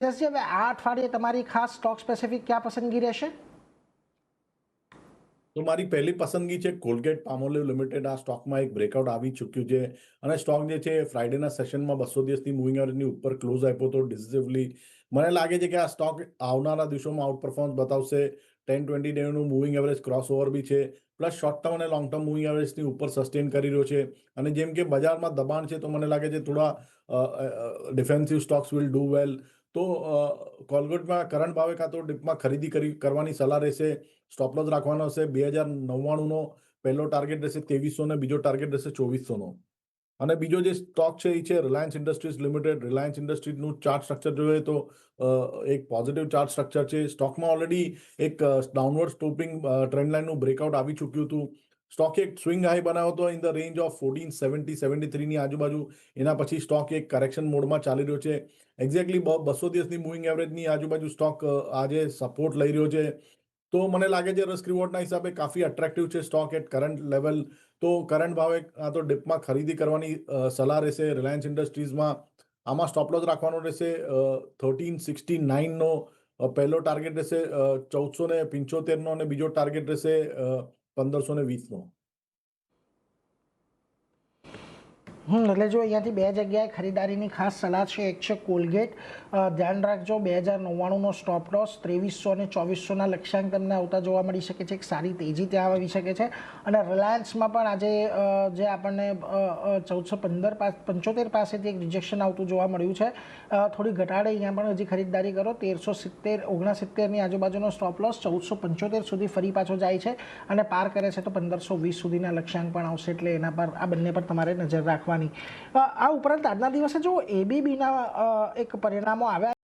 જસજી, હવે આ અઠવાડિયે તમારી ખાસ સ્ટોક સ્પેસિફિક ક્યાં પસંદગી રહેશે? તો મારી પહેલી પસંદગી છે કોલગેટ પામોલિવ લિમિટેડ. આ સ્ટોકમાં એક બ્રેકઆઉટ આવી ચૂક્યું છે અને સ્ટોક જે છે ફ્રાઈડેના સેશનમાં 200 દિવસની મૂવિંગ એવરેજની ઉપર ક્લોઝ આપ્યો હતો ડિસિઝિવલી. મને લાગે છે કે આ સ્ટોક આવનારા દિવસોમાં આઉટ પરફોર્મન્સ બતાવશે. 10-20 ડેનું મૂવિંગ એવરેજ ક્રોસ ઓવર બી છે, પ્લસ શોર્ટ ટર્મ અને લોંગ ટર્મ મૂવિંગ એવરેજની ઉપર સસ્ટેન કરી રહ્યો છે. અને જેમ કે બજારમાં દબાણ છે, તો મને લાગે છે થોડા defensive stocks will do well. તો કોલગેટમાં કરંટ ભાવે કાં તો ડીપમાં ખરીદી કરવાની સલાહ રહેશે. સ્ટોપ લોસ રાખવાનો હશે 2099નો પહેલો ટાર્ગેટ રહેશે 2300 ને બીજો ટાર્ગેટ રહેશે 2400નો. અને બીજો જે સ્ટોક છે એ છે રિલાયન્સ ઇન્ડસ્ટ્રીઝ લિમિટેડ. રિલાયન્સ ઇન્ડસ્ટ્રીઝનું ચાર્ટ સ્ટ્રક્ચર જોઈએ તો એક પોઝિટિવ ચાર્ટ સ્ટ્રક્ચર છે. સ્ટોકમાં ઓલરેડી એક ડાઉનવર્ડ સ્ટોપિંગ ટ્રેન્ડ લાઇનનું બ્રેકઆઉટ આવી ચૂક્યું હતું. સ્ટોકે એક સ્વિંગ હાઈ બનાવ્યો હતો ઇન ધ રેન્જ ઓફ 1470-73ની આજુબાજુ. એના પછી સ્ટોક એક કરેક્શન મોડમાં ચાલી રહ્યો છે. એક્ઝેક્ટલી 200 દિવસની મૂવિંગ એવરેજની આજુબાજુ સ્ટોક આજે સપોર્ટ લઈ રહ્યો છે. તો મને લાગે છે રિસ્ક રિવોર્ડના હિસાબે કાફી અટ્રેક્ટિવ છે સ્ટોક એટ કરંટ લેવલ. તો કરંટ ભાવે આ તો ડિપમાં ખરીદી કરવાની સલાહ રહેશે રિલાયન્સ ઇન્ડસ્ટ્રીઝમાં. આમાં સ્ટોપ લોસ રાખવાનો રહેશે 1369નો પહેલો ટાર્ગેટ રહેશે 1475નો અને બીજો ટાર્ગેટ રહેશે 1520નો. એટલે જો અહીંયાથી બે જગ્યાએ ખરીદારીની ખાસ સલાહ છે. એક છે કોલગેટ, ધ્યાન રાખજો 2099નો સ્ટોપ લોસ, 2300 અને 2400ના લક્ષ્યાંક તમને આવતા જોવા મળી શકે છે. એક સારી તેજી ત્યાં આવી શકે છે. અને રિલાયન્સમાં પણ આજે જે આપણને 1475 પાસેથી એક રિજેક્શન આવતું જોવા મળ્યું છે. થોડી ઘટાડે અહીંયા પણ હજી ખરીદદારી કરો. 1369ની આજુબાજુનો સ્ટોપ લોસ, 1475 સુધી ફરી પાછો જાય છે અને પાર કરે છે તો 1520 સુધીના લક્ષ્યાંક પણ આવશે. એટલે એના પર આ બંને પર તમારે નજર રાખવાની. આ ઉપરાંત આજના દિવસે જો એબીબીના એક પરિણામો આવ્યા.